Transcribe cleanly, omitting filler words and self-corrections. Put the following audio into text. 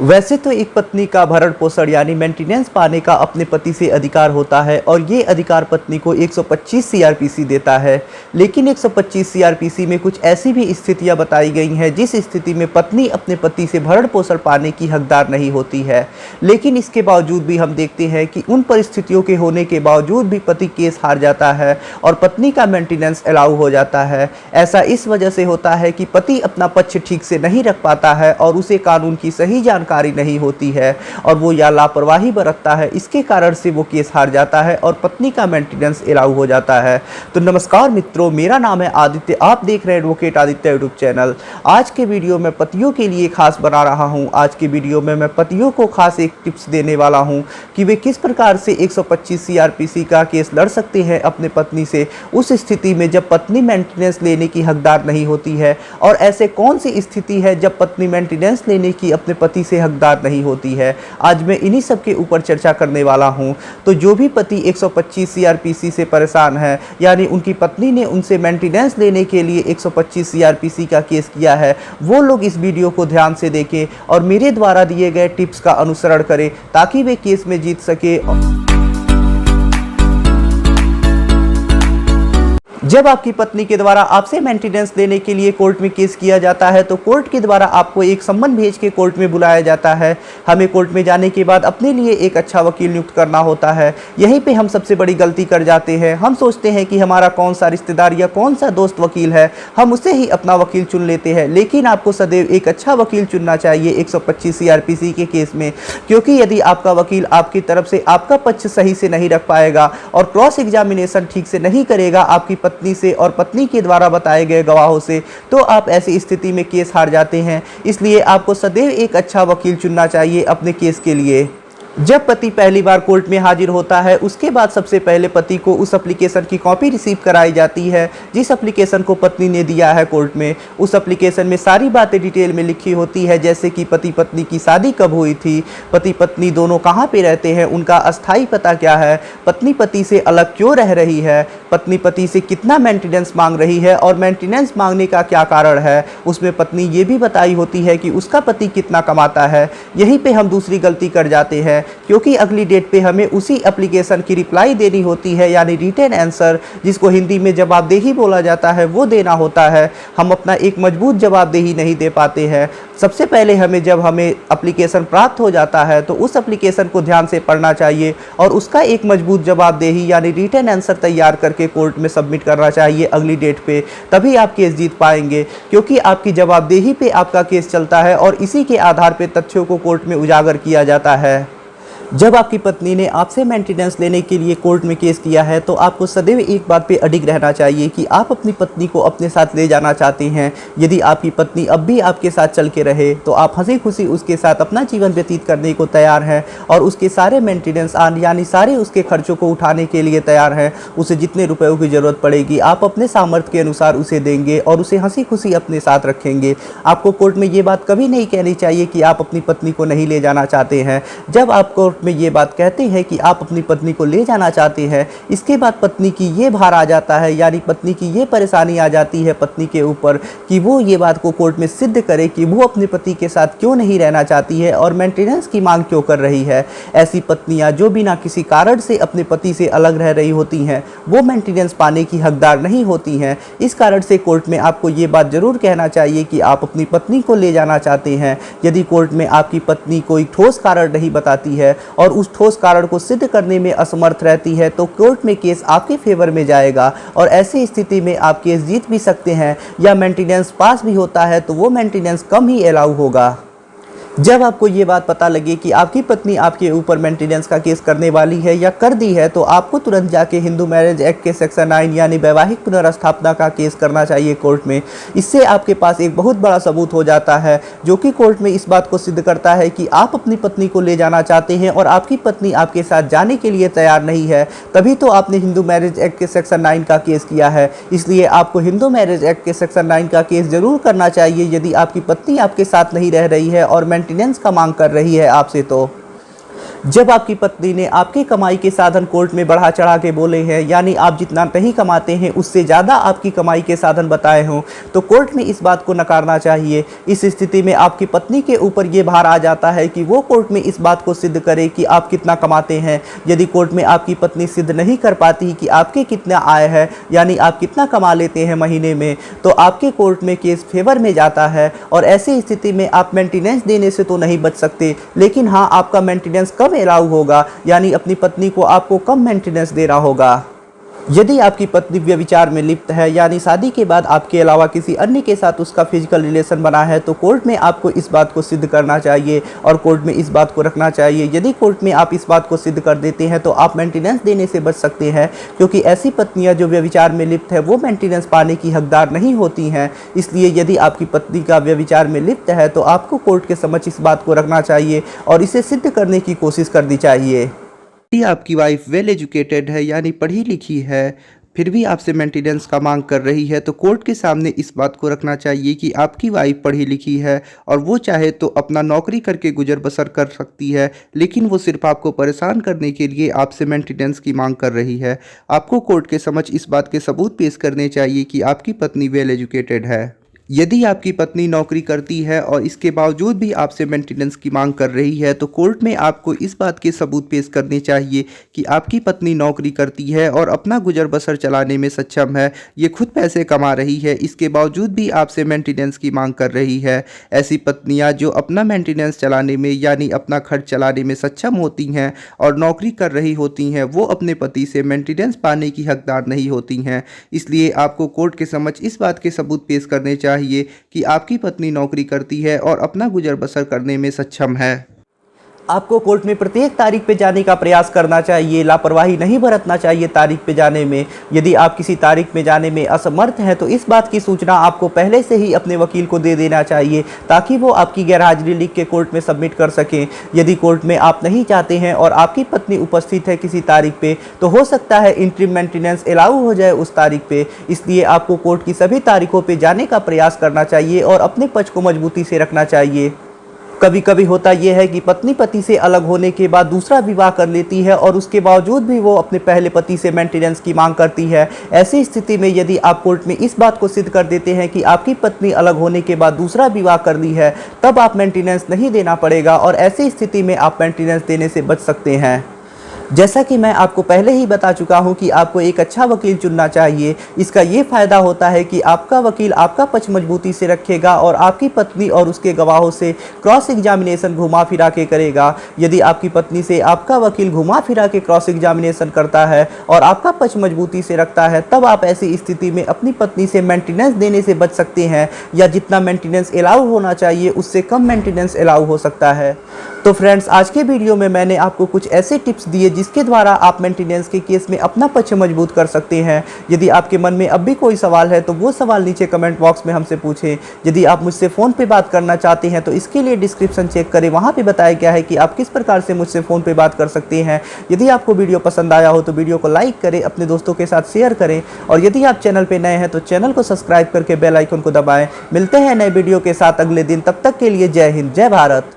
वैसे तो एक पत्नी का भरण पोषण यानी मेंटेनेंस पाने का अपने पति से अधिकार होता है और ये अधिकार पत्नी को 125 सीआरपीसी देता है। लेकिन 125 सीआरपीसी में कुछ ऐसी भी स्थितियां बताई गई हैं जिस स्थिति में पत्नी अपने पति से भरण पोषण पाने की हकदार नहीं होती है। लेकिन इसके बावजूद भी हम देखते हैं कि उन परिस्थितियों के होने के बावजूद भी पति केस हार जाता है और पत्नी का मेंटेनेंस अलाउ हो जाता है। ऐसा इस वजह से होता है कि पति अपना पक्ष ठीक से नहीं रख पाता है और उसे कानून की सही जानकारी नहीं होती है और वो या लापरवाही बरतता है। इसके कारण से वो केस हार जाता है और पत्नी का मेंटेनेंस अलाउ हो जाता है। तो नमस्कार मित्रों, मेरा नाम है आदित्य, आप देख रहे हैं एडवोकेट आदित्य यूट्यूब चैनल। आज के वीडियो में पतियों के लिए खास बना रहा हूं। आज के वीडियो में मैं पतियों को खास एक टिप्स देने वाला हूं कि वे किस प्रकार से 125 सीआरपीसी का केस लड़ सकते हैं अपने पत्नी से उस स्थिति में जब पत्नी मेंटेनेंस लेने की हकदार नहीं होती है, और ऐसे कौन सी स्थिति है जब पत्नी मेंटेनेंस लेने की अपने पति से हकदार नहीं होती है। आज मैं इन्हीं सब के ऊपर चर्चा करने वाला हूं। तो जो भी पति 125 सीआरपीसी से परेशान है, यानी उनकी पत्नी ने उनसे मेंटेनेंस लेने के लिए 125 सीआरपीसी का केस किया है, वो लोग इस वीडियो को ध्यान से देखें और मेरे द्वारा दिए गए टिप्स का अनुसरण करें ताकि वे केस में जीत सके। जब आपकी पत्नी के द्वारा आपसे मेंटेनेंस लेने के लिए कोर्ट में केस किया जाता है तो कोर्ट के द्वारा आपको एक सम्मन भेज के कोर्ट में बुलाया जाता है। हमें कोर्ट में जाने के बाद अपने लिए एक अच्छा वकील नियुक्त करना होता है। यहीं पे हम सबसे बड़ी गलती कर जाते हैं। हम सोचते हैं कि हमारा कौन सा रिश्तेदार या कौन सा दोस्त वकील है, हम उसे ही अपना वकील चुन लेते हैं। लेकिन आपको सदैव एक अच्छा वकील चुनना चाहिए 125 सीआरपीसी के केस में, क्योंकि यदि आपका वकील आपकी तरफ से आपका पक्ष सही से नहीं रख पाएगा और क्रॉस एग्जामिनेशन ठीक से नहीं करेगा आपकी पत्नी से और पत्नी के द्वारा बताए गए गवाहों से, तो आप ऐसी स्थिति में केस हार जाते हैं। इसलिए आपको सदैव एक अच्छा वकील चुनना चाहिए अपने केस के लिए। जब पति पहली बार कोर्ट में हाजिर होता है उसके बाद सबसे पहले पति को उस एप्लीकेशन की कॉपी रिसीव कराई जाती है जिस एप्लीकेशन को पत्नी ने दिया है कोर्ट में। उस एप्लीकेशन में सारी बातें डिटेल में लिखी होती है, जैसे कि पति पत्नी की शादी कब हुई थी, पति पत्नी दोनों कहाँ पे रहते हैं, उनका अस्थायी पता क्या है, पत्नी पति से अलग क्यों रह रही है, पत्नी पति से कितना मेंटेनेंस मांग रही है और मेंटेनेंस मांगने का क्या कारण है। उसमें पत्नी ये भी बताई होती है कि उसका पति कितना कमाता है। यहीं पे हम दूसरी गलती कर जाते हैं, क्योंकि अगली डेट पे हमें उसी एप्लीकेशन की रिप्लाई देनी होती है, यानी रिटन आंसर, जिसको हिंदी में जवाबदेही बोला जाता है, वो देना होता है। हम अपना एक मजबूत जवाबदेही नहीं दे पाते हैं। सबसे पहले जब हमें एप्लीकेशन प्राप्त हो जाता है तो उस एप्लीकेशन को ध्यान से पढ़ना चाहिए और उसका एक मजबूत जवाबदेही यानी रिटन आंसर तैयार करके कोर्ट में सबमिट करना चाहिए अगली डेट पे। तभी आप केस जीत पाएंगे, क्योंकि आपकी जवाबदेही पे आपका केस चलता है और इसी के आधार पे तथ्यों को कोर्ट में उजागर किया जाता है। जब आपकी पत्नी ने आपसे मेंटेनेंस लेने के लिए कोर्ट में केस किया है तो आपको सदैव एक बात पे अडिग रहना चाहिए कि आप अपनी पत्नी को अपने साथ ले जाना चाहते हैं। यदि आपकी पत्नी अब भी आपके साथ चल के रहे तो आप हंसी खुशी उसके साथ अपना जीवन व्यतीत करने को तैयार हैं और उसके सारे मेंटेनेंस यानी सारे उसके खर्चों को उठाने के लिए तैयार हैं। उसे जितने रुपयों की ज़रूरत पड़ेगी आप अपने सामर्थ्य के अनुसार उसे देंगे और उसे हंसी खुशी अपने साथ रखेंगे। आपको कोर्ट में ये बात कभी नहीं कहनी चाहिए कि आप अपनी पत्नी को नहीं ले जाना चाहते हैं। जब आपको में ये बात कहते हैं कि आप अपनी पत्नी को ले जाना चाहते हैं, इसके बाद पत्नी की ये भार आ जाता है, यानी पत्नी की ये परेशानी आ जाती है पत्नी के ऊपर कि वो ये बात को कोर्ट में सिद्ध करे कि वो अपने पति के साथ क्यों नहीं रहना चाहती है और मेंटेनेंस की मांग क्यों कर रही है। ऐसी पत्नियां जो बिना किसी कारण से अपने पति से अलग रह रही होती हैं वो मेंटेनेंस पाने की हकदार नहीं होती हैं। इस कारण से कोर्ट में आपको ये बात जरूर कहना चाहिए कि आप अपनी पत्नी को ले जाना चाहते हैं। यदि कोर्ट में आपकी पत्नी कोई ठोस कारण नहीं बताती है और उस ठोस कारण को सिद्ध करने में असमर्थ रहती है तो कोर्ट में केस आपके फेवर में जाएगा और ऐसी स्थिति में आप केस जीत भी सकते हैं, या मेंटेनेंस पास भी होता है तो वो मेंटेनेंस कम ही अलाउ होगा। जब आपको ये बात पता लगे कि आपकी पत्नी आपके ऊपर मेंटेनेंस का केस करने वाली है या कर दी है तो आपको तुरंत जाके हिंदू मैरिज एक्ट के सेक्शन 9 यानी वैवाहिक पुनर्स्थापना का केस करना चाहिए कोर्ट में। इससे आपके पास एक बहुत बड़ा सबूत हो जाता है जो कि कोर्ट में इस बात को सिद्ध करता है कि आप अपनी पत्नी को ले जाना चाहते हैं और आपकी पत्नी आपके साथ जाने के लिए तैयार नहीं है। तभी तो आपने हिंदू मैरिज एक्ट के सेक्शन 9 का केस किया है। इसलिए आपको हिंदू मैरिज एक्ट के सेक्शन 9 का केस जरूर करना चाहिए यदि आपकी पत्नी आपके साथ नहीं रह रही है और मेंटेनेंस का मांग कर रही है आपसे। तो जब आपकी पत्नी ने आपके कमाई के साधन कोर्ट में बढ़ा चढ़ा के बोले हैं, यानी आप जितना नहीं कमाते हैं उससे ज़्यादा आपकी कमाई के साधन बताए हों, तो कोर्ट में इस बात को नकारना चाहिए। इस स्थिति में आपकी पत्नी के ऊपर ये भार आ जाता है कि वो कोर्ट में इस बात को सिद्ध करे कि आप कितना कमाते हैं। यदि कोर्ट में आपकी पत्नी सिद्ध नहीं कर पाती कि आपके कितना आय है, यानी आप कितना कमा लेते हैं महीने में, तो आपके कोर्ट में केस फेवर में जाता है। और ऐसी स्थिति में आप मेंटेनेंस देने से तो नहीं बच सकते, लेकिन हाँ, आपका मेंटेनेंस कम अलाउ होगा, यानी अपनी पत्नी को आपको कम मेंटेनेंस देना होगा। यदि आपकी पत्नी व्यभिचार में लिप्त है, यानी शादी के बाद आपके अलावा किसी अन्य के साथ उसका फिजिकल रिलेशन बना है, तो कोर्ट में आपको इस बात को सिद्ध करना चाहिए और कोर्ट में इस बात को रखना चाहिए। यदि कोर्ट में आप इस बात को सिद्ध कर देते हैं तो आप मेंटेनेंस देने से बच सकते हैं, क्योंकि ऐसी पत्नियां जो व्यभिचार में लिप्त है वो मेंटेनेंस पाने की हकदार नहीं होती हैं। इसलिए यदि आपकी पत्नी का व्यभिचार में लिप्त है तो आपको कोर्ट के समक्ष इस बात को रखना चाहिए और इसे सिद्ध करने की कोशिश करनी चाहिए। यदि आपकी वाइफ वेल एजुकेटेड है, यानी पढ़ी लिखी है, फिर भी आपसे मेंटेनेंस का मांग कर रही है, तो कोर्ट के सामने इस बात को रखना चाहिए कि आपकी वाइफ पढ़ी लिखी है और वो चाहे तो अपना नौकरी करके गुजर बसर कर सकती है, लेकिन वो सिर्फ आपको परेशान करने के लिए आपसे मेंटेनेंस की मांग कर रही है। आपको कोर्ट के समक्ष इस बात के सबूत पेश करने चाहिए कि आपकी पत्नी वेल एजुकेटेड है। यदि आपकी पत्नी नौकरी करती है और इसके बावजूद भी आपसे मेंटेनेंस की मांग कर रही है, तो कोर्ट में आपको इस बात के सबूत पेश करने चाहिए कि आपकी पत्नी नौकरी करती है और अपना गुजर बसर चलाने में सक्षम है, ये खुद पैसे कमा रही है, इसके बावजूद भी आपसे मेंटेनेंस की मांग कर रही है। ऐसी पत्नियां जो अपना मेंटेनेंस चलाने में, यानी अपना खर्च चलाने में सक्षम होती हैं और नौकरी कर रही होती हैं, वो अपने पति से मेंटेनेंस पाने की हकदार नहीं होती हैं। इसलिए आपको कोर्ट के समक्ष इस बात के सबूत पेश करने चाहिए कि आपकी पत्नी नौकरी करती है और अपना गुजर बसर करने में सक्षम है। आपको कोर्ट में प्रत्येक तारीख पे जाने का प्रयास करना चाहिए, लापरवाही नहीं बरतना चाहिए तारीख पे जाने में। यदि आप किसी तारीख में जाने में असमर्थ हैं तो इस बात की सूचना आपको पहले से ही अपने वकील को दे देना चाहिए, ताकि वो आपकी गैरहाजिरी लिख के कोर्ट में सबमिट कर सकें। यदि कोर्ट में आप नहीं चाहते हैं और आपकी पत्नी उपस्थित है किसी तारीख पे, तो हो सकता है इंट्रीम मेंटेनेंस अलाउ हो जाए उस तारीख पे। इसलिए आपको कोर्ट की सभी तारीखों पे जाने का प्रयास करना चाहिए और अपने पक्ष को मजबूती से रखना चाहिए। कभी कभी होता यह है कि पत्नी पति से अलग होने के बाद दूसरा विवाह कर लेती है और उसके बावजूद भी वो अपने पहले पति से मेंटेनेंस की मांग करती है। ऐसी स्थिति में यदि आप कोर्ट में इस बात को सिद्ध कर देते हैं कि आपकी पत्नी अलग होने के बाद दूसरा विवाह कर ली है, तब आप मेंटेनेंस नहीं देना पड़ेगा और ऐसी स्थिति में आप मेंटेनेंस देने से बच सकते हैं। जैसा कि मैं आपको पहले ही बता चुका हूं कि आपको एक अच्छा वकील चुनना चाहिए। इसका ये फ़ायदा होता है कि आपका वकील आपका पक्ष मजबूती से रखेगा और आपकी पत्नी और उसके गवाहों से क्रॉस एग्जामिनेशन घुमा फिरा के करेगा। यदि आपकी पत्नी से आपका वकील घुमा फिरा के क्रॉस एग्जामिनेशन करता है और आपका पक्ष मजबूती से रखता है, तब आप ऐसी स्थिति में अपनी पत्नी से मेंटेनेंस देने से बच सकते हैं, या जितना मेंटेनेंस अलाउ होना चाहिए उससे कम मेंटेनेंस अलाउ हो सकता है। तो फ्रेंड्स, आज के वीडियो में मैंने आपको कुछ ऐसे टिप्स दिए जिसके द्वारा आप मेंटेनेंस के केस में अपना पक्ष मजबूत कर सकते हैं। यदि आपके मन में अब भी कोई सवाल है तो वो सवाल नीचे कमेंट बॉक्स में हमसे पूछें। यदि आप मुझसे फ़ोन पे बात करना चाहते हैं तो इसके लिए डिस्क्रिप्शन चेक करें, वहाँ पे बताया गया है कि आप किस प्रकार से मुझसे फ़ोन पे बात कर सकते हैं। यदि आपको वीडियो पसंद आया हो तो वीडियो को लाइक करें, अपने दोस्तों के साथ शेयर करें और यदि आप चैनल पर नए हैं तो चैनल को सब्सक्राइब करके बेल आइकन को दबाएँ। मिलते हैं नए वीडियो के साथ अगले दिन, तब तक के लिए जय हिंद, जय भारत।